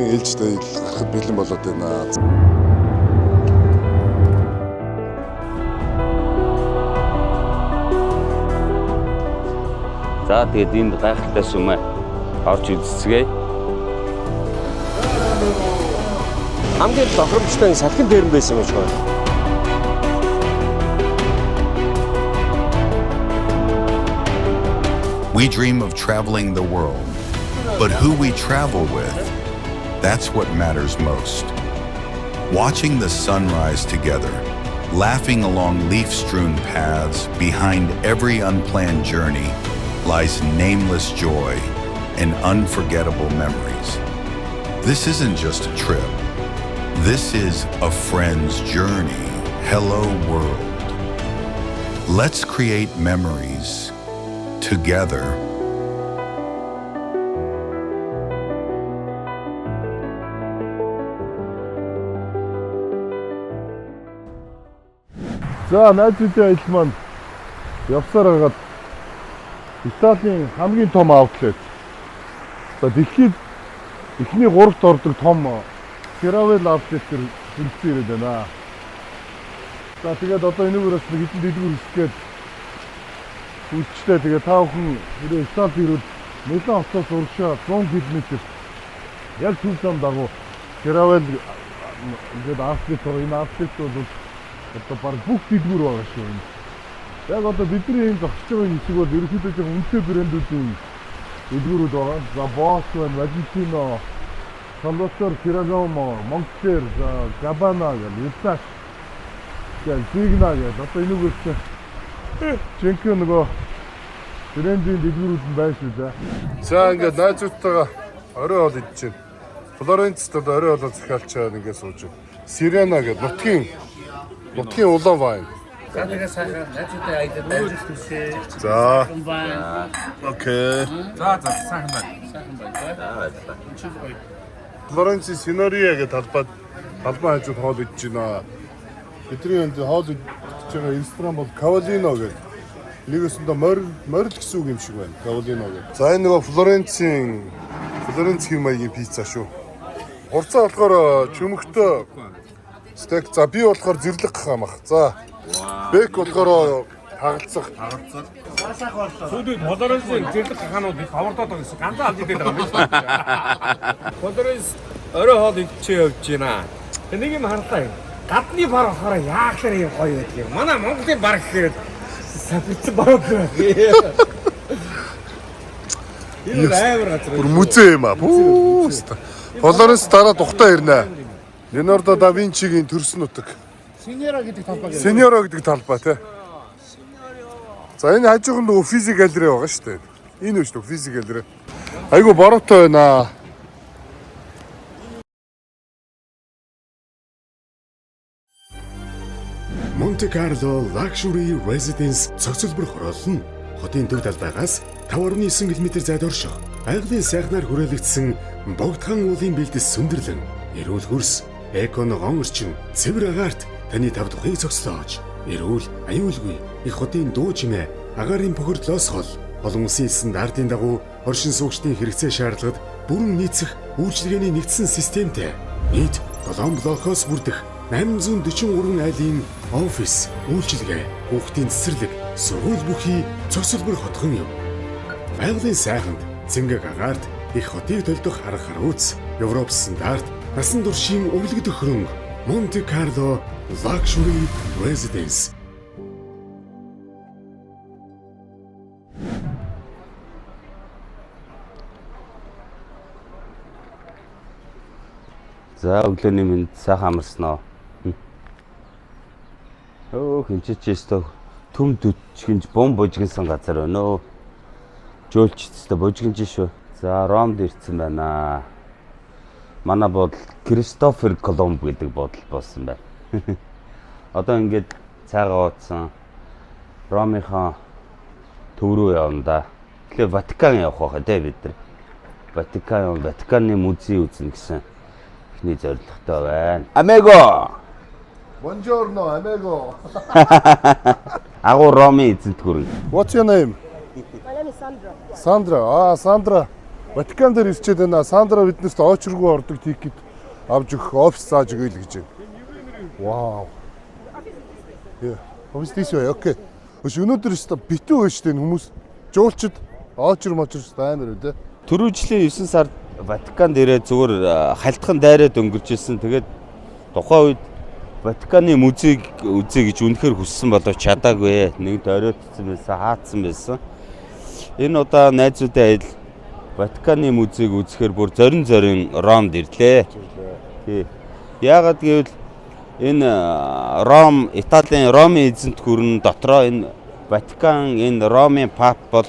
Монголын ээлжтэй гарахад бэлэн болоод байна. За тэгээд энд гайхалтай сүмээ орж үзцгээе. Хамгийн тохиромжтой салхин дээр байсан юм шиг байна. We dream of traveling the world, but who we travel with, that's what matters most. Watching the sunrise together, laughing along leaf-strewn paths, behind every unplanned journey lies nameless joy and unforgettable memories. This isn't just a trip. This is a friend's journey. Hello world. Let's create memories together. За найзуудын ажил маань явсаар хагаад Италийн хамгийн том аутлет. За дэлхийд эхний 3-т ордог том Travel outlet-ээр хөлбөсөн ирээд байна. За тэгээд одоо энүүгээрээс нэг хэдэн дэлгүүр хэсгээд үлчтэй тэгээд та бүхэн хэрэг Италид ирвэл Милан хотоос урагшаа 100 км яг түн зам дагуу Travel ингээд outlet энэ outlet бол одоо баг бүх дэлгүүр байгаа шүү. Яг одоо бидний энэ зогсож байгаа хэсэг бол ерөнхийдөө зөв үнэтэй брэндүүдийн дэлгүүрүүд байгаа. За Boss, Valentino, Salvatore Ferragamo, Moncler, Gabbana гэх Versace гэх Signa гэх одоо энүүгээс жинхэнэ нөгөө брендийн дэлгүүрүүд нь байна шүү дээ. За ингээд найзуудтайгаа орой хоол идэж байна. Флоренцд одоо орой хоолоо захиалчаад ингээд сууж байна. Sirena гэх нутгийн улаан вайн. За. Окей. За сайхан байна. Флоренци Синория гэх талбай хажууд хоол идэж байна. Бидний энд хоол идэж байгаа ресторан бол Cavallino гэх. Нэгэсэндээ морил гэсэн үг юм шиг байна. Cavallino гэх. За энэ нөгөө Флоренцийн маягийн пицца шүү. Хурцаа болохоор чөмөгтэй стейк. За би болохоор зэрлэг гахаамах. За. Бэк болохоор хагалцах. Сүүдэд Флоренцийн зэрлэг хахаанууд их авардаад байгаа гэсэн. Ганцаа алж идээд байгаа юм байна. Флоренц орой хоол идчихээ явж байна. Нэг юм харлаа юм. Гадны бар болохоор яахлаар юм гоё байдаг юм. Манай Монголын бар гэхээр сафирц баг. Энэ амар газар. Бүр музей юм аа. Флоренц дараа тухтаа ирнэ. Leonardo da Vinci-гийн төрсөн нутаг. Синьора гэдэг талбай. Синьора гэдэг талбай тий. За энэ хажууганд Uffizi галерей байгаа шүү дээ. Энэ үү шүү Uffizi галерей. Айгу бороотой байна. Monte Carlo Luxury Residence цогцлбор хороол нь хотын төв талбайгаас 5.9 км зайд орших. Айглын сайхнаар хүрээлэгдсэн богдхан уулын бэлдэс сүндэрлэн эрүүл хөрс эко ногоон орчин цэвэр агаарт таны тав тухыг цогцлоож эрүүл аюулгүй их хотын дуу чимээ агаарын бохирдлоос хол олон улсын стандартын дагуу оршин суугчдын хэрэгцээ шаардлагад бүрэн нийцэх үйлчилгээний нэгдсэн системтэй нийт 7 блокоос бүрдэх 843 айлын офис, үйлчилгээ, хүүхдийн цэцэрлэг, сургууль бүхий цогцлбор хотхон юм. Байгалийн сайханд цэнгэг агаарт их хотыг төлдөх арга харууц, Европ стандарт насан туршийн өвлөгдөх хөрөнгө Monte Carlo Luxury Residence. За өглөөний минь сайхан амарснаа. Хинчээчээстэй төм дүчгэнж бом бужигнсан газар байна өө. Жөөлчтэй бужигнж шүү. За Ромд ирсэн байна. Манай бодол Кристофер Колумб гэдэг бодол болсон байна. Одоо ингээд цайгаа ууцсан. Ромынхаа төв рүү явна да. Тэгэхээр Ватикан явах байхаа тэ бид нар. Ватиканы музей үзнэ гэсэн ихний зорилготой байна. Амего. Buongiorno, amigo. Агуу Роми эзэнт гүрэн. What's your name? My name is Sandra. Sandra. Sandra. Ватикан дээр ирчээд байна. Сандра биднээс очргүй ордог тикет авч өгөх офис зааж өгөөл гэж байна. Вау. Офис тийш окей. Өнөөдөр өстө битүү байж тэн хүмүүс жуулчд очр амар үү те. Түрүү жилийн 9 сард Ватиканд ирээд зүгээр хальтхан дайраад өнгөрчээсэн. Тэгээд тухайн үед Ватиканы музейг үзье гэж үнэхээр хүссэн боловч чадаагүй. Нэгд оройтсан байсан, хаацсан байсан. Энэ удаа найзуудаа айл Ватиканы музейг үзэхээр бүр зорин Ромд ирлээ. Тий. Яагаад гэвэл энэ Ром, Италийн Ромын эзэнт гүрэн дотроо энэ Ватикан, энэ Ромын пап бол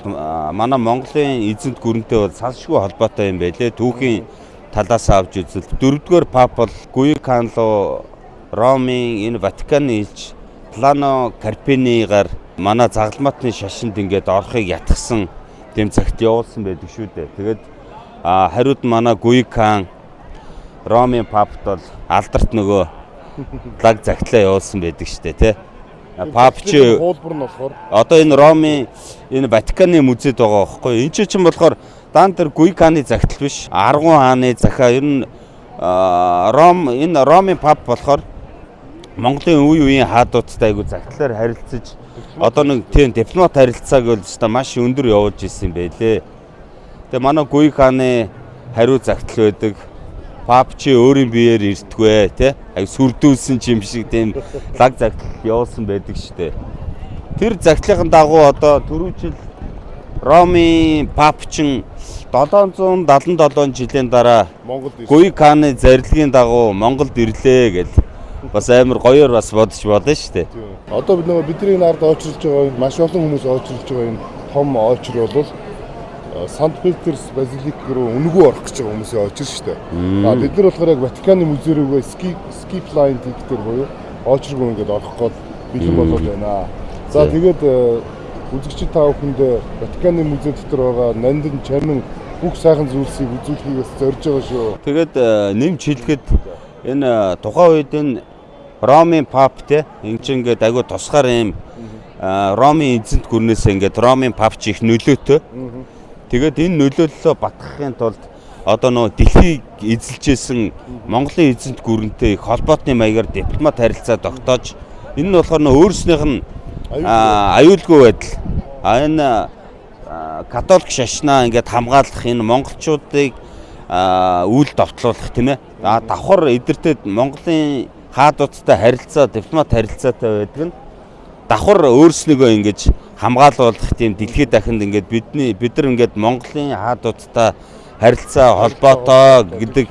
манай Монголын эзэнт гүрэнтэй бол салшгүй холбоотой юм байлээ. Түүхийн талаас авч үзвэл дөрөвдүгээр пап бол Гуиканло Ромын энэ Ватиканы элч Плано Карпенигаар манай загалмаатны шашинд ингээд орохыг ятгсан тэм цагт явуулсан байдаг шүү дээ. Тэгээд хариуд манай Гуикан Ромын папт бол алдарт нөгөө лаг загтлаа явуулсан байдаг шүү дээ, тий. Пап чи хуулбар нь болохоор одоо энэ Ромын энэ Ватиканы музейд байгаа байхгүй. Энд чинь болохоор дан тэр Гуиканы загтал биш. Аргун хааны захаа ер нь энэ Ромын пап болохоор Монголын үе үеийн хаадуудтай айгу загтлаар харилцаж одоо нэг тийм дипломат харилцааг бол өстой маш өндөр явуулж ирсэн юм байлээ. Тэгээ манай Гуиканы хариу загтал байдаг. Пап чи өөрийн биеэр иртгвэ тий. Аяг сүрдүүлсэн юм шиг тийм лаг загтал явуулсан байдаг штэ. Тэр загтлын дагуу одоо түрүү жил Ромын пап чин 777 жилийн дараа Гуиканы зарилгын дагуу Монголд ирлээ гэл бас амар гоёор бас бодож болно штэ. Одоо бид нөгөө бидний нард очрлж байгаа энэ маш олон хүмүүс очрлж байгаа энэ том очр бол Санкт Петербург базилик руу үнгүү орох гэж байгаа хүмүүсийн очир шүү дээ. Бид нар болохоор яг Ватиканы музей рүүгээ skip line ticket-ээр буюу очиргүй ингээд орох гээд бэлэн болоод байна. За тэгээд үзэгчид та бүхэнд Ватиканы музей дотор байгаа нандин чармин бүх сайхан зүйлсийг үзүүлэхийгээс зорж байгаа шүү. Тэгээд нэмж хэлэхэд энэ тухайн үед энэ Ромын пап те энэ чинь ингээд айгу тусгаар юм Ромын эзэнт гүрнээс ингээд Ромын пап ч их нөлөөтэй. Тэгээд энэ нөлөөллөө батгахын тулд одоо нөө дэлхийг эзэлжсэн Монголын эзэнт гүрэнтэй их холбоотны маягаар дипломат харилцаа тогтоож энэ нь болохоор нөө өөрснийх нь аюулгүй байдал энэ католик шашнаа ингээд хамгаалах энэ монголчуудыг үйл довтлуулах тийм ээ давхар эдэртэд Монголын хаадуудтай харилцаа дипломат харилцаатай байдаг нь давхар өөрснийгөө ингэж хамгаалуулах тийм дэлхийд дахинд ингээд бид нар ингээд Монголын хаадуудтай харилцаа холбоотой гэдэг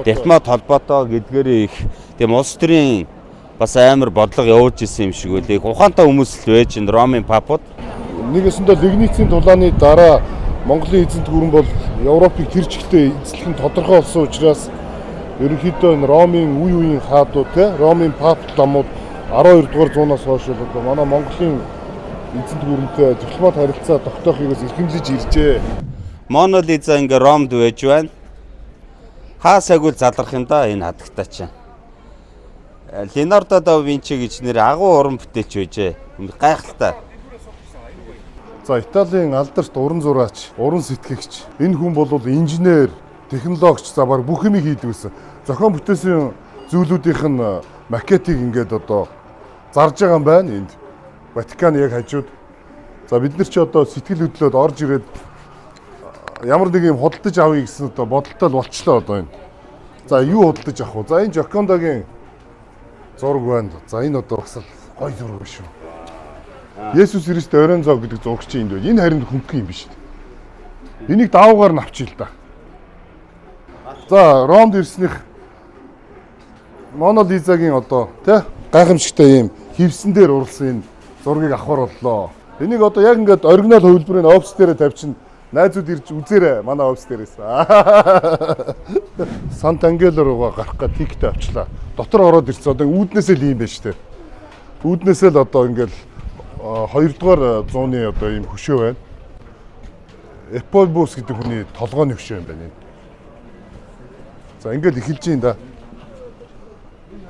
дипломат холбоотой гэдгээр их тийм улс төрийн бас амар бодлого явуулж исэн юм шиг үлээ. Ухаантай хүмүүс л байж энэ Ромын папууд нэгэсэндээ Лигницийн тулааны дараа Монголын эзэнт гүрэн бол Европыг тэр чигтээ эзлэх нь тодорхой болсон учраас ерөнхийдөө энэ Ромын үе үеийн хаадууд те Ромын пап ламууд 12 дугаар зуунаас хойш бол манай Монголын эзэнт гүрэнтэй дипломат харилцаа тогтоохыг эрхэмлэж иржээ. Мона Лиза ингээ Ромд байж байна. Хаасайг залрах юм да энэ хадагтаа чинь. Леонардо да Винчи гэж нэр агуу уран бүтээлч байжээ. Гайхалтай. За Италийн алдарт уран зураач, уран сэтгэгч. Энэ хүн бол инженер, технологич за баг бүх юмыг хийдэг байсан. Зохион бүтээсэн зүйлүүдийнх нь макетыг ингээд одоо зарж байгаа юм байна энд. Ватикан яг хажууд. За бид нар ч одоо сэтгэл хөдлөөд орж ирээд ямар нэг юм худалдаж авъя гэсэн одоо бодолтой л болчлоо одоо энэ. За юу худалдаж авах вэ? За энэ Жокондогийн зураг байна. За энэ одоо бас гоё зураг биш үү? Есүс Христ оройн зоо гэдэг зураг чинь энд байна. Энэ харин хөнгөн юм биш үү? Энийг даваагаар нь авчил та. За Ромд ирснийх Мона Лизагийн одоо тий гайхамшигтай юм хевсэн дээр урлсан энэ зургийг авахар боллоо. Энийг одоо яг ингээд оригинал хувилбарыг офис дээрээ тавьчихна. Найзууд ирж үзээрэй манай офис дээрээс. Сант'Ангело руугаа гарах га тикет авчлаа. Дотор ороод ирсэн. Одоо үүднээсээ л юм байна штэ. Үүднээсээ л одоо ингээд 2 дугаар зууны одоо юм хөшөө байна. Эполбус гэдэг хүний толгойн хөшөө юм байна. За ингээд эхэлж юм да.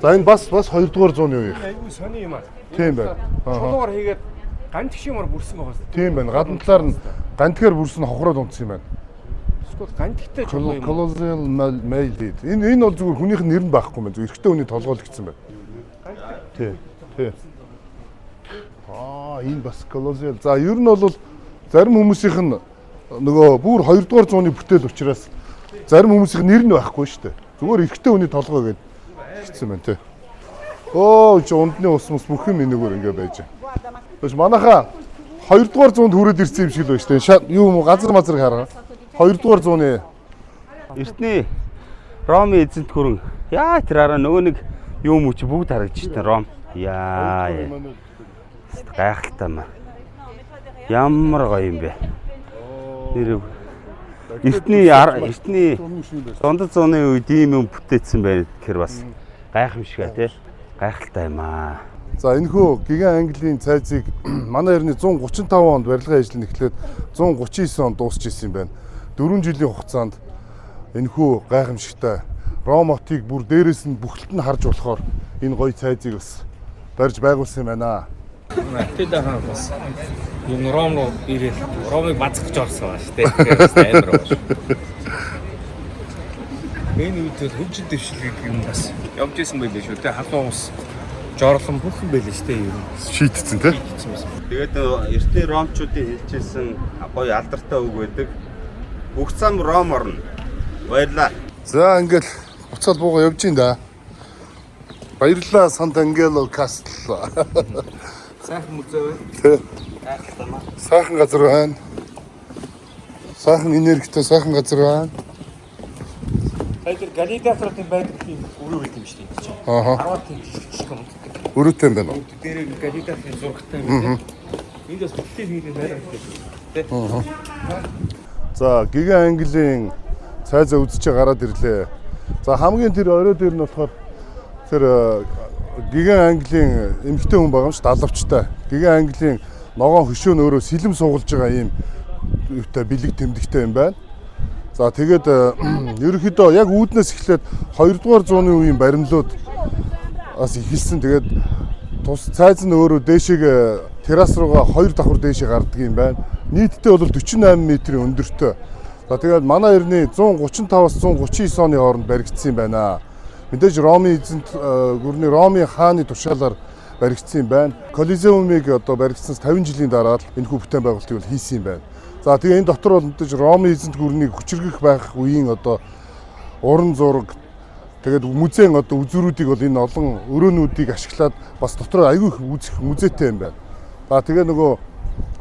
За энэ бас 2 дугаар зууны үеих. Айгуу сони юм аа. Тийм байна. Чулуугаар хийгээд ганц гişмээр бүрсэн байгаа юм. Тийм байна. Гадна талаар нь гантгаар бүрсэн хохроод унтсан юм байна. Эсвэл гандигтай жолоо юм. Colossal Mail Lead. Энэ бол зүгээр хүнийх нь нэр нь байхгүй мэн. Зүгээр эрэгтэй хүний толгой л гэсэн байна. Тий. Энэ бас Colossal. За ер нь бол зарим хүмүүсийнх нь нөгөө бүр 2 дугаар зууны бүтээл учраас зарим хүмүүсийнх нэр нь байхгүй шүү дээ. Зүгээр эрэгтэй хүний толгой гэдэг хэлсэн байна тий. Чи ундны ус бүх юм энэгээр ингэ байж байгаа. Тэгэж манайхаа 2 дугаар зуунд хүрээд ирсэн юм шиг л байна шүү дээ. Юу юм газар мазар хараа. 2 дугаар зууны Эртний Роми эзэнт гүрэн. Яа тэр араа нөгөө нэг юм үуч бүгд харагдчихтэй Ром. Яа. Гайхалтай маа. Ямар гоё юм бэ. Нэр эртний дундад зууны үед ийм юм бүтээсэн байх гэхээр бас гайхамшигтай тий. Гайхалтай юм аа. За энэхүү гиган Английн цайзыг манай эртний 135 онд барилгын ажил эхлээд 139 онд дуусч ирсэн юм байна. 4 жилийн хугацаанд энэхүү гайхамшигтай Ром хотыг бүр дээрээс нь бүхэлд нь харж болохоор энэ гоё цайзыг бас барьж байгуулсан юм байна. Тэд ахаа бас юм Ром руу ирээд Ромыг базгаж орсон ба штэ. Тэгэхээр амар байна. Энэ үед хөгжил дэвшлиг юм бас явж исэн байлээ шүү. Тэ халуун ус жоорлон бүх юм байлээ штэ юм. Шийтцэн тий. Тэгээд эртний ромчуудын хэлжсэн гоё алдартай үг байдаг. Бүх зам Ром орно. Баярлаа. За ингээл буцаад бууга явж ин да. Баярлалаа Сант'Ангело Кастл. Сайхан музей байна. Сайхан газар байна. Сайхан энергитэй сайхан газар байна. Тэр галидиаторын байдаг тийм өрөө байт юм шүү дээ. Ааха. 10 тийм юм. Өрөөтэй юм байна уу? Дээр галидиаторын зурагтай юм. Энд бас бүтээл хийх байраа. За гиган Английн цайзаа үзчихээ гараад ирлээ. За хамгийн тэр орой дээр нь болохоор тэр гиган Английн эмэгтэй хүн байгаа юм ш далавчтай. Гиган Английн ногоон хөшөө нь өөрөө сэлэм суулж байгаа юм юутай бэлэг тэмдэгтэй юм байна. За тэгээд ерөнхийдөө яг үүднээс эхлээд 2 дугаар зууны үеийн баримлууд бас ихэлсэн. Тэгээд тус цайз нь өөрөө дээшээ террас руугаа 2 давхар дээшээ гардаг юм байна. Нийтдээ бол 48 м-ийн өндөртэй. За тэгээд манай эртний 135-аас 139 оны хооронд баригдсан юм байна. Мэдээж Ромын эзэнт гүрний Ромын хааны тушаалаар баригдсан юм байна. Колизеумыг одоо баригдсанаас 50 жилийн дараа л энэхүү бүтээн байгуулалтыг бол хийсэн юм байна. За тэгээ энэ дотор бол мэдээж Ромын эзэнт гүрнийг хүчрхэх байх үеийн одоо уран зураг тэгээд музейн одоо үзүүрүүдийг бол энэ олон өрөөнүүдийг ашиглаад бас дотор аягүй их үзэх музейтэй юм байна. За тэгээ нөгөө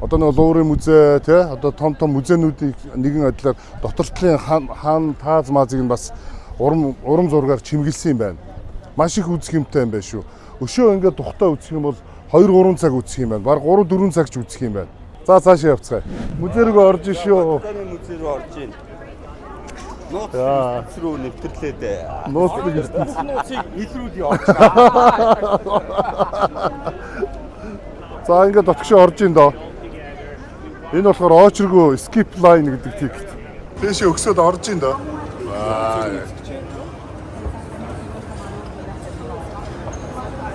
одоо нөгөө Луврын музей тий одоо том музейнүүдийг нэгэн адилаар дотортлын хаан тааз маазыг нь бас урам зургаар чимгэлсэн юм байна. Маш их үзэх юмтай юм байна шүү. Өшөө ингээд тухтай үзэх юм бол 2-3 цаг үзэх юм байна. Бараг 3-4 цаг ч үзэх юм байна. За цаашаа явцгаая. Музей рүү орж шүү. Музей рүү орж ийн. Нууц руу нэвтрлээд. Нууцыг Нууцыг илрүүлээ орж. За ингээд дотгошоо орж ийн доо. Энэ болохоор очргүй skip line гэдэг тикет. Тэшээ өгсөд орж ийн доо.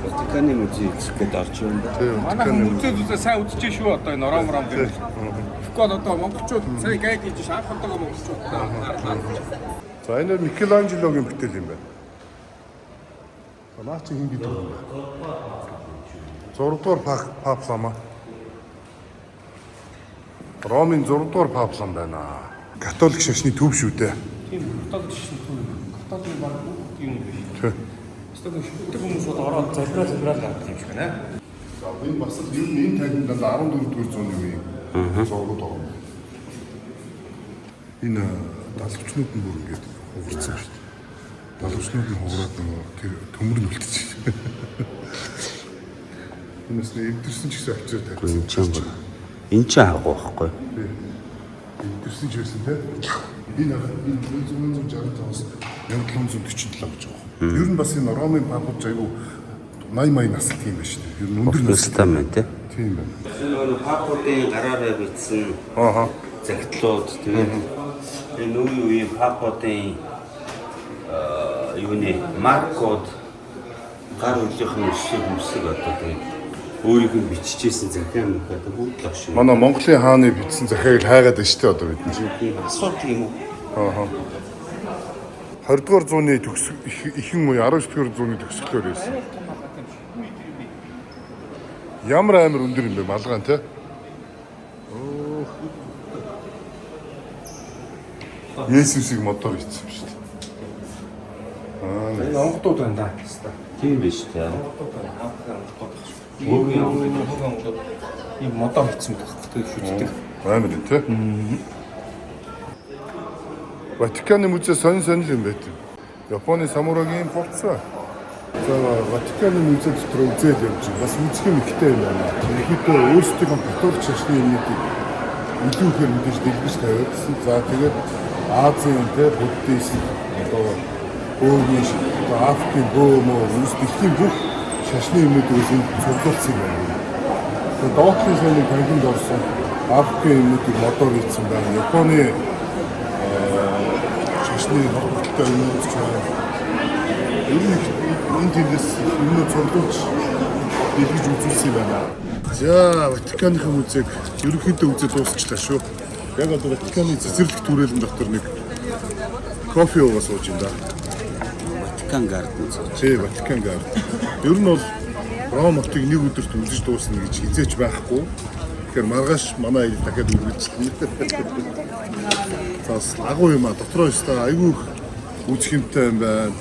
Ватиканы музей гэхэд орж юм да. Манай музейдээ сайн үзчихээ шүү одоо энэ Ром гэх. Тэгэхгүй одоо монголчууд сайн гайд хийж шаардлагатай монголчуудаа. За энэ Микеланжелогийн бүтээл юм байна. Наа чи хин гэдэг юм бэ? 6 дугаар пап лама. Ромын 6 дугаар пап лам байна. Католик шашны төв шүү дээ. Тийм католик шашны төв. Католик баг юм биш. Тий. Эсвэл шүтдэг хүмүүс бол ороод залбираад гардаг юм шиг байна. За энэ бас л энэ тайлбарт 14 дугаар зууны үеийн зургууд байгаа. Энэ далавчнууд нь бүр ингэж хугарсан шүү дээ. Далавчнууд нь хугараад нөгөө тэр төмөр нь үлдчихсэн. Энэс нэ эвдэрсэн ч гэсэн очиод тавьсан. Энд ч харахгүй байхгүй. Эвдэрсэн ч байсан те. Энэ 1665-аас 1747 гэж байгаа. Ер нь бас энэ Ромын папууд аягүй 80 настай юм байна шүү дээ. Ер нь өндөр настай байна те. Тийм байна. Энэ папуудын гараараа бичсэн загтлууд тэгээд энэ үеийн папуудын юуны маркод гар үлийнхэн шиг хүмүүсийг одоо тэгээд өөрийг нь биччихсэн захиан одоо бүгд л агш. Манай Монголын хааны бичсэн захиаг хайгаад байна шүү дээ одоо бид. Асуудал юм уу? Аа. 20-р зууны ихэнх үе 19-р зууны төгсгөлөөр байсан. Ямар амар өндөр юм бэ малгай те? Есүсийг мотор хийсэн юм шүү дээ. Энэ онгодууд байна да. Тийм биш үү? Өөгөө ийм мотор хийсэн байхгүй шүтдэг. Амар юм те? Ватиканы музей сонир юм байт. Японы самурагийн форцоо. За Ватиканы музей дотор үзээд явж байна. Бас үзэх юм ихтэй юм байна. Ихэдээ өөрсдийнхөө католик шашны юмнуудыг илүү ихээр мэдээж дэлгэж тавиадсан. За тэгээд Азийн те буддизм одоо өөгийн Африкийн бөөмөө үздэхин бүх шашны юмнуудыг энд цуглуулсан юм байна. Тэгээд доотлын сайн танхимд орсон Африкийн юмнуудыг модоор хийсэн байна. Японы шашны холбоотой юмнууд ч байна. Энэ тэндээс юмнууд цуглуулж дэлгэж үзүүлсэн юм байна. За Ватиканы музейг ерөнхийдөө үзэл дуусчлаа шүү. Яг одоо Ватиканы цэцэрлэг түрээлэн дотор нэг кофе уугаа сууж юм да. Ватикан гарден сууж. Тий, Ватикан гарден. Ер нь бол Ром хотыг нэг өдөрт үзэж дуусна гэж хизээч байхгүй. Тэгэхээр маргааш манай ил дахиад үргэлжлэнэ. Зас агуу юм а дотроо өстой айгүй үзэх юмтай юм байна.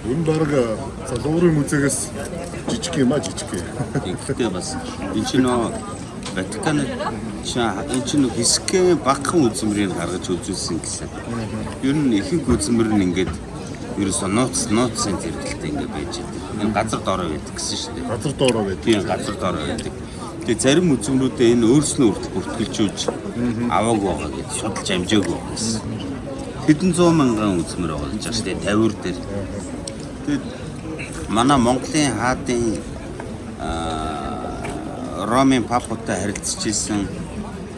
Ер нь баг залуурын музейгээс жижиг юм а жижиг. Гэхдээ бас энэ чинь Ватикан энэ чинь хэсгийн багахан үзмэрийг гаргаж үзүүлсэн гэсэн. Ер нь ихэнх үзмэр нь ингээд ерөөсөө нууцын зэрэгэлтэй ингээд байж байгаа. Энэ газар доороо байдаг гэсэн шүү дээ. Газар доороо байдаг. Тийм газар доороо байдаг. Тэгээ зарим үзмрүүдэд энэ өөрснөө бүртгэлжүүлж аваагүй байгаа гэж судалж амжаагүй гэсэн. Хэдэн зуун мянган үзмэр байгаа гэж байна шүү дээ 50-р дээр. Тэгээд манай Монголын хаадын Ромын папатай харилцаж исэн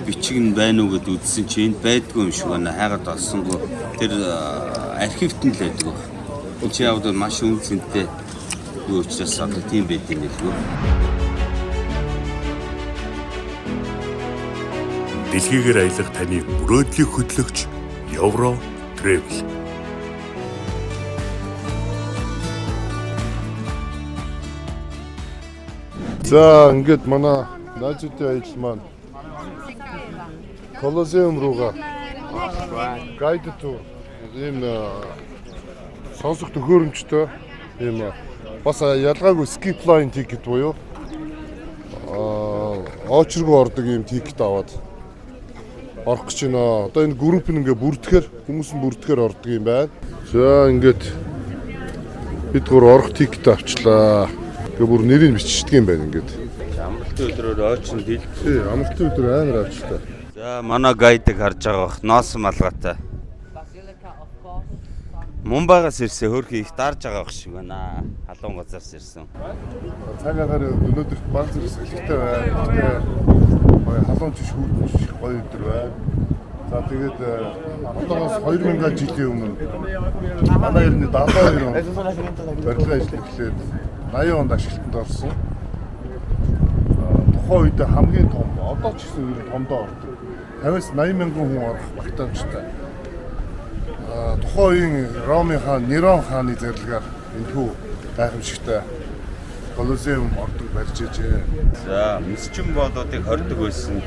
бичиг нь байна уу гэд үзсэн чинь байдгүй юм шиг байна. Хайгаад олсонгүй тэр архивт нь л байдаг. Чи яваад маш үнцэнтэй юу учраас одоо тийм байд юм билгүй. Дэлхийгээр аялах таны мөрөөдлийг хөтлөгч Euro Travel. За ингээд манай наажтай ажил маань Колосеум руугаа гайд тур ийм сонсох төхөөрөмжтэй ийм бас ялгаагүй skip line ticket буюу очрогоо ордог ийм ticket аваад орох гэж байна. Одоо энэ групп нь ингээ бүрдэхээр хүмүүс нь бүрдэхээр ордог юм байна. За ингээд бид гур орох ticket авчлаа. Тэгээ бүр нэрийг биччихдэг юм байна ингээд. Амралтын өдрөөр ойчин дил. Тий, амралтын өдөр амар авчлаа. За манай гайдыг харж байгаа бах ноос малгайтай. Мумбайгаас ирсэн хөрхи их дарж байгаа бах шиг байна. Халуун газраас ирсэн. Цаг агаар өнөөдөр баг зэрэглэгтэй байна. Тэгээ халуун жиш хурдч гоё өдөр байна. За тэгээд одоогоос 2000 жилийн өмнө манай эрдэнэ 72 он барилгын ажил эхлээд 80 онд ашиглалтанд орсон. Тухайн үед хамгийн том, одоо ч гэсэн ер нь томдоо ордог. 50-аас 80 мянган хүн орох багтаамжтай. Тухайн үеийн Ромын хаан Нерон хааны зарилгаар энэхүү гайхамшигтай Колосеум ордог барьж ижээ. За месчин болоодыг хордог байсан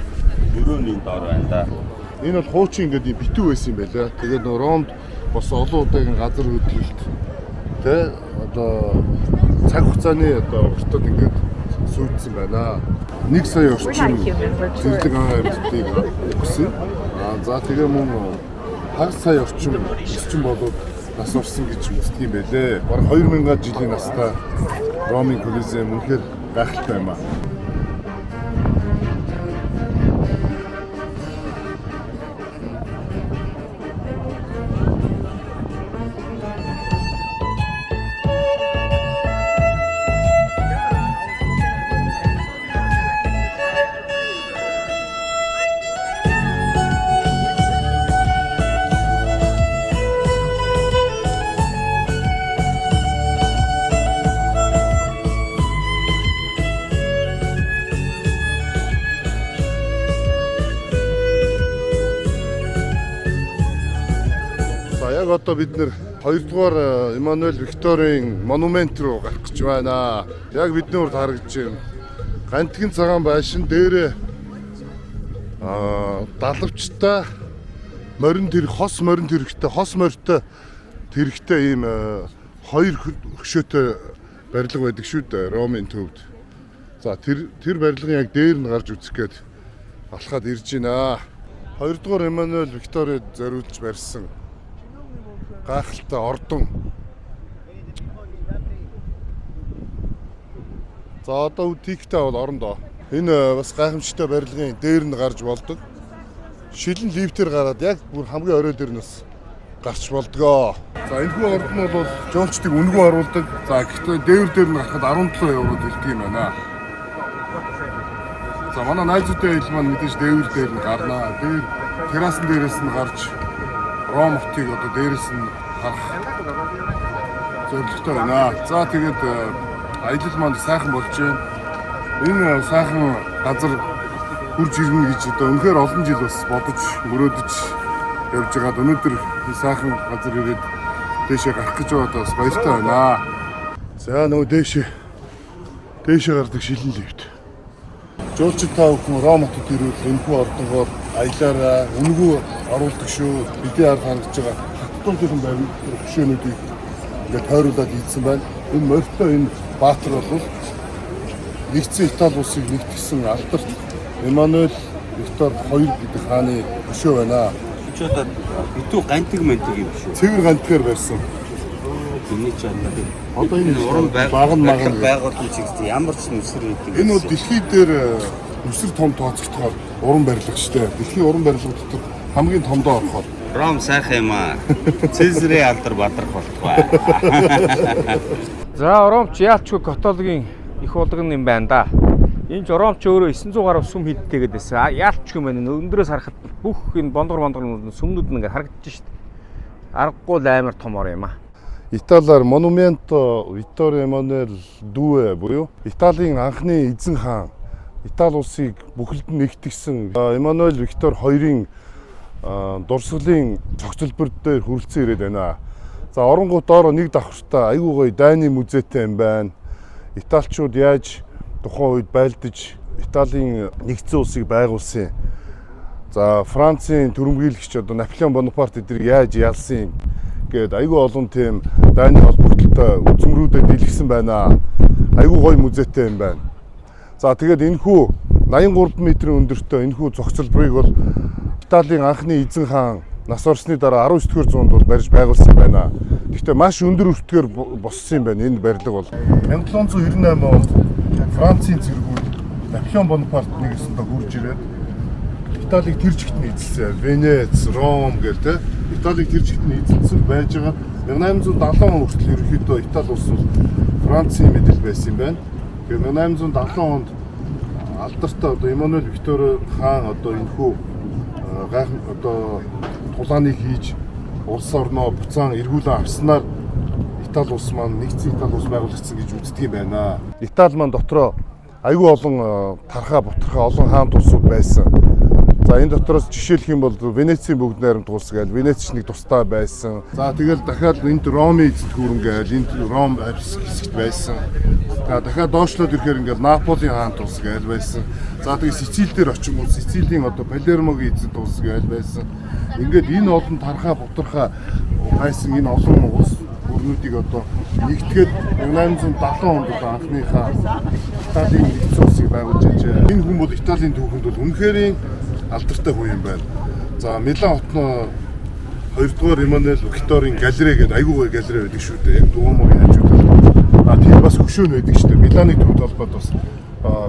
мөрөөний дор байна да. Энэ бол хуучин ингээд битүү байсан юм байлаа. Тэгээд нөө Ромд бас олон удаагийн газар хөдлөлт тэ одоо цаг хугацааны одоо уртад ингээд сүйдсэн байна. 1 сая орчим зэрлэг амьтдыг өгсөн. За тэгээ мөн хагас сая орчим месчин болоод нас орсон гэж үздэг юм байлээ. Бараг 2000 жилийн настай Ромын Колизеум үнэхээр гайхалтай юм аа. Яг одоо бид нэр 2-р Эммануэль Викторийн монумент руу гарах гэж байна. Яг бидний урд харагдаж байна. Гантгийн цагаан байшин дээрээ далавчтай морин тэр хос морин тэрэгтэй хос морьтой тэрэгтэй ийм 2 хөшөөтэй барилга байдаг шүү дээ Ромын төвд. За тэр барилгын яг дээр нь гарч үзэх гээд алхаад ирж байна. 2-р Эммануэль Викторид зориулж барьсан гайхалтай ордон. За одоо тиктэй бол орон доо. Энэ бас гайхамшигтай барилгын дээр нь гарч болдог. Шилэн лифтээр гараад яг бүр хамгийн орой дээр нь бас гарч болдгоо. За энэ хүн ордон бол жуулчдыг үнэгүй оруулдаг. За гэхдээ дээвэр дээр нь гарахад 17 евро төлдөг юм байна. За манай найзуудтай хэл маань мэдээж дээвэр дээр нь гарнаа. Дээр террасан дээрээс нь гарч Ром хотыг одоо дээрээс нь харах зорилготой байна. За тэгээд аялал маань сайхан болж байна. Энэ сайхан газар хурж ирнэ гэж одоо үнэхээр олон жил бас бодож мөрөөдөж явж байгаад өнөөдөр сайхан газар ирээд дээшээ гарах гэж байгаа бас баяртай байна. За нөгөө дээшээ гардаг шилэн лифт. Жуулчид та бүхэн Ром хотод ирвэл энэхүү ордонгоор аялаараа үнэгүй оруулдаг шүү. Бидний ард хангаж байгаа хаттуулын байр хөшөөнүүдийг ингээд тойруулаад ийдсэн байна. Энэ морьтой энэ баатар бол нэгдсэн Итали улсыг нэгтгэсэн алдарт Эммануэль Виктор 2 гэдэг хааны хөшөө байна. Чи одоо битүү гантиг мэнтиг юм шүү. Цэвэр гантгаар барьсан. Миний ч Одоо энэ уран баган байгууллагын чигт ямар ч нүсэр гэдэг. Энэ бол дэлхий дээр нүсэр том тооцогдохоор уран барилга шүү дээ. Дэлхийн уран барилга дотор хамгийн томдоо орохоор. Ром сайхан юм аа. Цэзрийн алдар бадрах болтугай. За Ромч яалчгүй католикийн их болгон юм байна да. Энэ Ромч өөрөө 900 гаруй сүм хидтэй гэдээсэн. Яалчгүй мэн өндөрөөс харахад бүх энэ бондгор сүмнүүд нь ингээд харагдаж шít. Аргагүй амар том ор юм аа. Италиар Monumento Vittorio Emanuele II буюу Италийн анхны эзэн хаан Итали улсыг бүхэлд нь нэгтгэсэн Эммануэль Виктор 2-ын дурсгалын цогцлбор дээр хүрэлцэн ирээд байна. За оронгууд доороо нэг давхартай айгүй гоё дайны музейтэй юм байна. Италичууд яаж тухайн үед байлдаж Италийн нэгдсэн улсыг байгуулсан. За Францын түрэмгийлэгч одоо Наполеон Бонапарт эднийг яаж ялсан гээд айгүй олон тийм дайны холбогдолтой үзмрүүдэд дэлгэсэн байна. Айгүй гоё музейтэй юм байна. За тэгээд энэхүү 83 м өндөртэй энэхүү цогцлборыг бол Италийн анхны эзэн хаан нас орсны дараа 19-р зуунд бол барьж байгуулсан байна. Гэхдээ маш өндөр өртгөөр боссон юм байна энэ барилга бол. 1798 онд Францын цэргүүд Наполеон Бонапарт нэгэсэндээ хурж ирээд Италиг тэр жигт нь эзэлсэн. Венец, Ром гэдэг Италиг тэр жигт нь эзэлсэн байж байгаа. 1870 он хүртэл ерөнхийдөө Итали улс бол Францын мэдэл байсан юм байна. Тэгээд 1870 онд алдартай одоо Эммануэль Виктор хаан одоо энэхүү гайхан одоо тулааныг хийж улс орноо буцаан эргүүлэн авснаар Итали улс маань нэгдсэн Итали улс байгуулагдсан гэж үздэг юм байна. Итали маань дотроо айгүй олон тархаа бутархаа олон хаан тусууд байсан. За энэ дотроос жишээлх юм бол Венецийн бүгд найрамд улс гээл Венец ч нэг тустай байсан. За тэгэл дахиад энд Ромын эзэнт гүрэн гээл энд Ром хэсэгт байсан. За дахиад доошлоод ирэхээр ингээл Наполийн хаан тус гээл байсан. За тэгээ Сициль дээр очимол Сицилийн одоо Палермогийн эзэнт улс гээл байсан. Ингээд энэ олон тархаа бутархаа хайсан энэ олон улс гүрнүүдийг одоо нэгтгээд 1870 онд одоо анхныхаа Италийн нэгдсэн улсыг байгуулж ажээ. Энэ хүн бол Италийн түүхэнд бол үнэхээр алдартай хүн юм байна. За Милан хотно 2-р Эммануэль Викторийн галерей гэдэг айгүй гоё галерей байдаг шүү дээ. Яг Дуомогийн хажуудаа. Тийм бас хөшөөн байдаг шүү дээ. Миланы төвд холбоод бас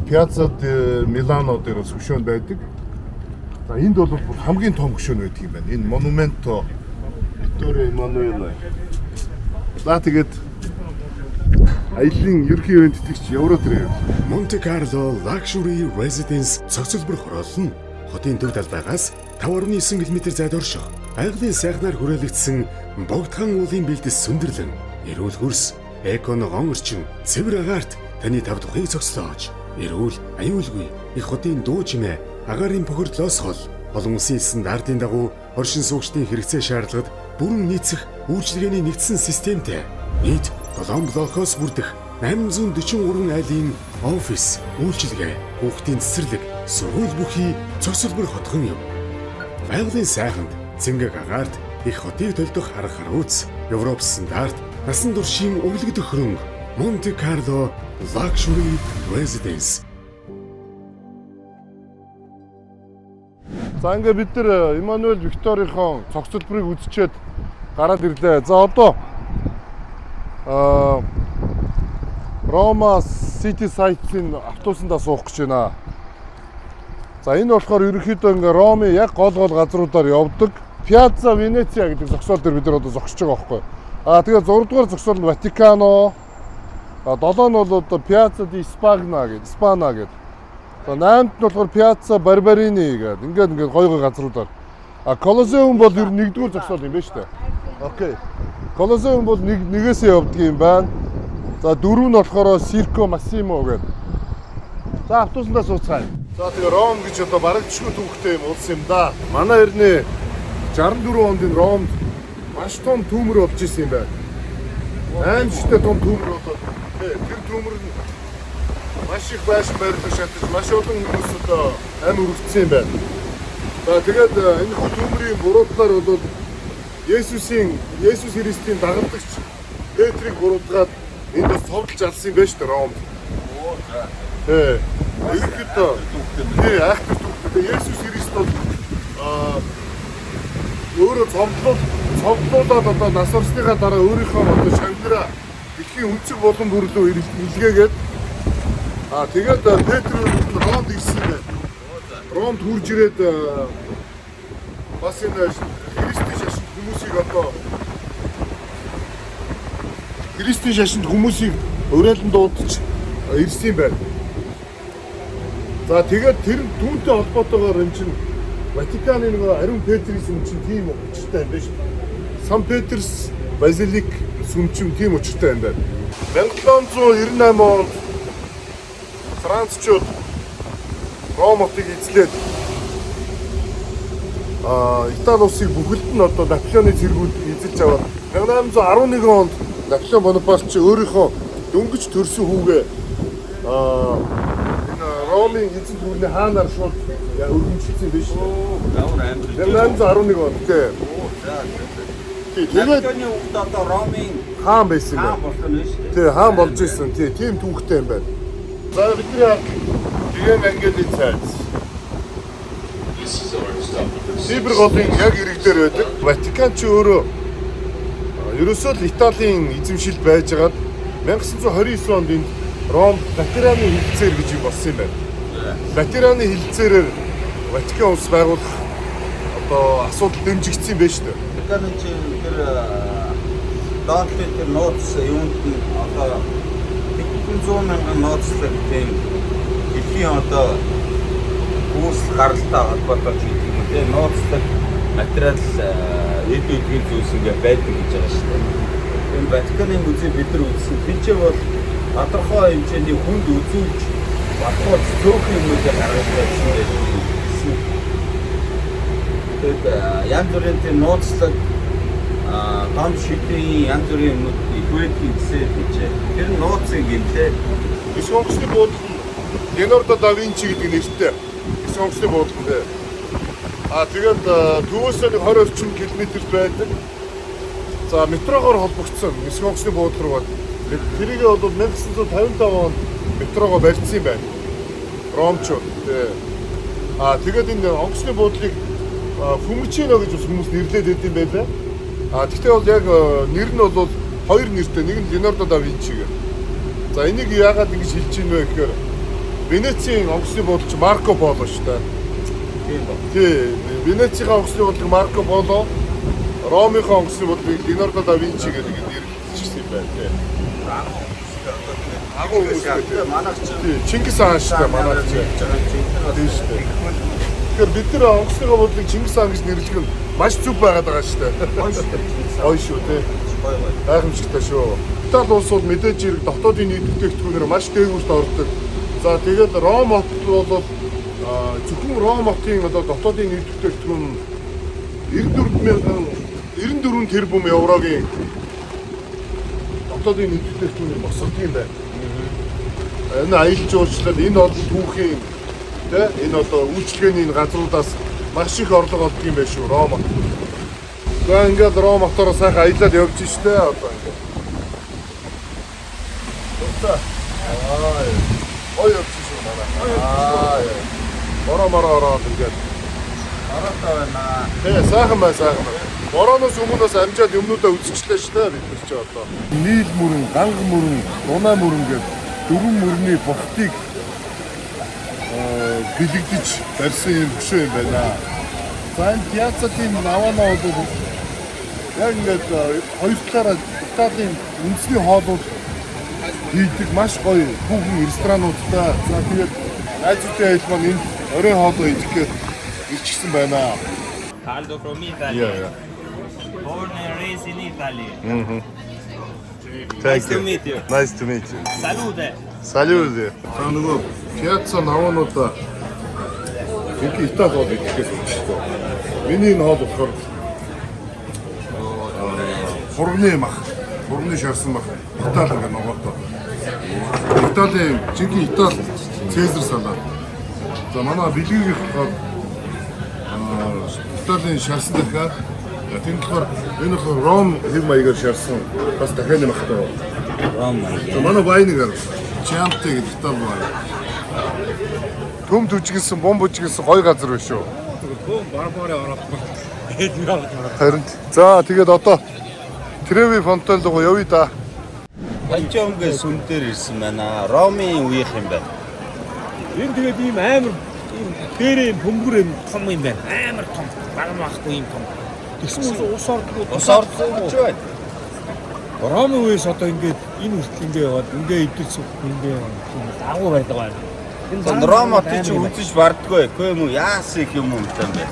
Piazza di Milano дээр бас хөшөөн байдаг. За энд бол хамгийн том хөшөөн байдаг юм байна. Энэ Monumento Vittorio Emanuele. За тэгээд аялын ерхий ивент тэтгэгч Евротрip Monte Carlo Luxury Residence цогцлбор хороолно. Хотын төв талбайгаас 5.9 км зайд орших. Айглын сайхнаар хүрээлэгдсэн богдхан уулын бэлдэс сүндэрлэн, эрүүл хөрс, эконогон орчин, цэвэр агаарт таны тав тухыг цогцлоож, эрүүл, аюулгүй их хотын дуу чимээ, агаарын бохирдлоос хол Олон улсын стандартын дагуу оршин суугчдын хэрэгцээ шаардлагад бүрэн нийцэх үйлчилгээний нэгдсэн системтэй нийт 7 блокоос бүрдэх 843 айлын офис, үйлчилгээ, хүүхдийн цэцэрлэг, сургууль бүхий цогцлбор хотхон юм. Байгалийн сайханд Цэнгэг агаарт их хотыг төлдөх арга харууц, Европ стандарт, насан туршийн өвлөгдөх хөрөнгө, Monte Carlo Luxury Residence. За ингээ бид нар Эммануэль Викторийн цогцлборыг үзчихэд гараад ирлээ. За одоо Рома City Sites-ийн автобусандаа суух гэж байна. За энэ болохоор ерөнхийдөө ингээ Ромын яг гол газруудаар явдаг. Piazza Venezia гэдэг зогсоол дээр бид нар одоо зогсож байгаа байхгүй. Тэгээ 6 дугаар зогсоол нь Ватикано. 7 нь бол одоо Piazza di Spagna гэдэг. За 8-д нь болохоор Piazza Barberini гэдэг. Ингээд гоё газруудаар. Колосеум бол ер нь 1-р зогсоол юм байна шүү дээ. Окей. Колосеум бол нэгээсээ явдаг юм байна. За 4 нь болохоор Circo Massimo гэдэг. За автобусандаа сууцгаая. За тэгээ Ром гэж одоо бараг жишгүй түүхтэй юм улс юм да. Манай эртний 64 онд энэ Ромд маш том түүмэр болж исэн юм байна. Аимшигтэй том түүмэр болоод тэр түүмэр нь маш их байшин барилгыг шатаж маш олон хүмүүс одоо амь өргөцсөн юм байна. За тэгээд энэ түүмрийн буруудлаар бол Есүс Христийн дагалдагч Петрийг буруутгаад энд бас цовдлж алсан юм байна шүү дээ Ромд. Ерөнхийдөө айхтар түүхтэй Есүс Христ бол өөрөө цовдлуулаад одоо нас орсныхаа дараа өөрийнхөө одоо шагнараа дэлхийн өнцөг болон бүр рүү илгээгээд тэгээд Петр Ромд ирсэн юм байна. Ромд хурж ирээд бас энэ Христийн шашинд хүмүүсийг уриалан дуудаж ирсэн юм байна. За тэгээд тэр түүнтэй холбоотойгоор энэ чинь Ватиканы нэг ариун Петрийн сүм чинь тийм учиртай юм байна шүү дээ. Сан Петерс Базилик сүм чинь тийм учиртай юм байна. 1798 онд Францчууд Ром хотыг эзлээд Итали улсыг бүхэлд нь одоо Наполеоны цэргүүд эзэлж аваад 1811 онд Наполеон Бонапарт ч өөрийнхөө дөнгөж төрсөн хүүгээ энэ Ромын эзэн түүний хаанаар шууд өргөмжлөсөн биш. 1811 онд тийм. Тэгээд одоо Ромын хаан байсан юм байна. Тийм хаан болж исэн. Тийм түүхтэй юм байна. За бидний тийм англи цайз. Сибир голын яг ирэг дээр байдаг. Ватикан ч өөрөө ерөөсөө л Италийн эзэмшил байжгаад 1929 онд энд Ром Латераны хилцээр гэж юм болсон юм байна. Латераны хилцээрээр Ватикан улс байгуулах одоо асуудал дэмжигдсэн юм байна шүү дээ. Ватиканы чинь тэр Донтын нууц юунд нь одоо 100 мянган нууцлаг тийм дэлхийн одоо үүс гаралтай холбоотой хийх юм тийм нууцлаг материал эдийн зүйлс ингээ байдаг гэж байгаа шүү дээ. Энэ Ватиканы музей бид нар үзсэн. Тинчээ бол тодорхой хэмжээний хүнд үзүүлж батхууд цөөхөн юмнуудыг гаргаж байсан байсан. Тэгээд янз бүрийн тийм нууцлаг том шидийн янз бүрийн юмнууд ихвэдийн гэсэн тийчээ. Тэр нууцын гинтэй Ис онгоцны буудлын Леонардо да Винчи гэдэг нэртэй ис онгоцны буудлын дээ. Тэгээд төвөөсөө 20 орчим километр байдаг. За метрогоор холбогдсон ис онгоцны буудлын руу тэрийг бол 1955 онд метрогоо барьсан юм байна. Ромчууд. Тэгээд энэ онгоцны буудлыг Фумичино гэж хүмүүс нэрлээд байт юм байлаа. Гэхдээ бол яг нэр нь бол хоёр нэртэй. Нэг нь Леонардо да Винчи гэх. За энийг яагаад ингэж хэлж ийм вэ гэхээр Венецийн онгоцны буудлч Марко Поло шүү дээ. Тийм. Венецийн онгоцны буудлыг Марко Поло, Ромын онгоцны буудлыг Леонардо да Винчи гэдэг нэр хэлчихсэн юм байна. Тийм. Агуу хүмүүстэй манайч Чингис хаан шүү дээ манайч. Тийм шүү дээ. Тэгэхээр бид нар онгоцны буудлыг Чингис хаан гэж нэрлэх нь маш зүг байгаад байгаа шүү дээ. Ой шүү дээ. Гайхамшигтай шүү. Итали улс бол мэдээж хэрэг дотоодын нийт бүтээгдэхүүнээр маш дээгүүрт ордог. За тэгээд Ром хот бол зөвхөн Ром хотын одоо дотоодын нийт бүтээгдэхүүн 94 тэрбум еврогийн дотоодын нийт бүтээгдэхүүн босгодог юм байна. Энэ аялал жуулчлал, энэ олон түүхийн энэ одоо үйлчлэгээний энэ газруудаас маш их орлого олдог юм байна шүү Ром хот. За ингээд Ром хотоор сайхан аялал явж штэ одоо ингээд. Ой явж шүү манай. Бороо ороод ингээд. Ороотой байна. Тэгээ сайхан байна. Борооноос өмнөөс амжаад юмнуудаа үзчихлээ шүү дээ бид ч одоо. Нийл мөрөн, ганга мөрөн, дунаа мөрөн гэдэг дөрвөн мөрний бохтыг бэлэгдэж барьсан юм хөшөө юм байна. За энэ пьяцатын наванаа бол яг ингээд хоёр талаараа Италийн үндэсний хоолууд хийдэг маш гоё хүүхэн ресторануудтай. За тэгээд найзуудтай аялал маань энд оройн хоолоо идэх гээд ирчихсэн байна. Aldo from Italy. Yeah. Born and raised in Italy. Nice to meet you. Nice to meet you. Salute. Салют. За нөгөө пьяца навануудаа их Итали хоол идэхээс болчихсон. Миний энэ хоол болохоор хурганы шарсан мах Итали ингээ ногоотой. Италийн жинхэнэ Итали Цезар салат. За манай бэлгийгийнх болохоор Италийн шарсан дахиад тийм болохоор энэ болохоор Ром хэв маягаар шарсан бас дахиад юм ахтай. Ром маяг. За манай вайныг Чампте гэдэг Итали вайн. Төм түжигсэн, бомб бүжигсэн гоё газар байна шүү. Барбараа ороод. Харин за тэгээд одоо Треви Фонтен руу явъя да. Панчонгээ сүн дээр ирсэн байна. Ромын үеийнх юм байна. Энэ тэгээд ийм амар ийм дээрээ бөмбөр юм том юм байна. Амар том. Баган байхгүй юм том. Тэгсэн ус ордгоо. Ус ордгоо ч байна. Ромын үеэс одоо ингээд энэ хүртэл ингээд яваад ингээд идэж ингээд агуу байдаг байна. Энэ Ром хотыг чи үзэж бардггүй. Үгүй юм уу? Яас их юм юм тань бэ?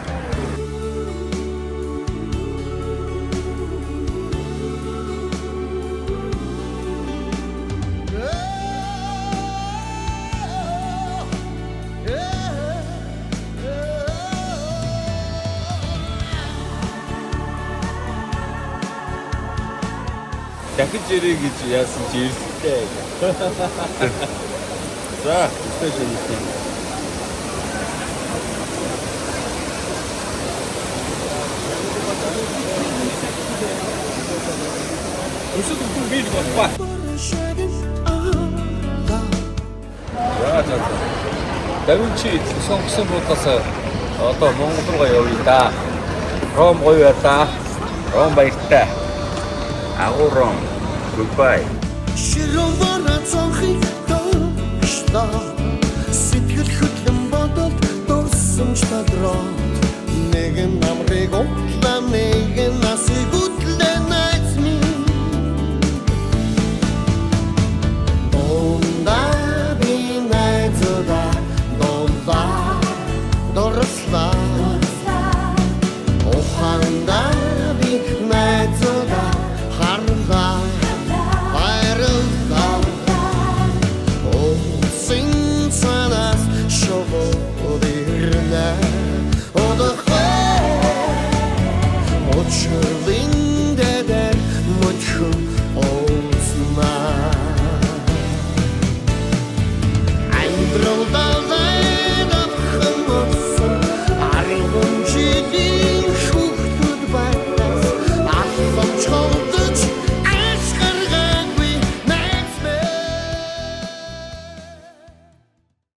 Дахиж ирээ гэж яасан чи ирсэнтэй. За, стэйшн хийх. Өсөд үгүй бий болбаа. За. Давинчи сонгосон буудаас одоо Монгол руу явъя да. Ром гоё байта. Ром баяртай. Агуу Ром. Goodbye. Ширүүвара цонхыг төвшнө сэтгэл хөдлөн бодолд дурсамж тадраа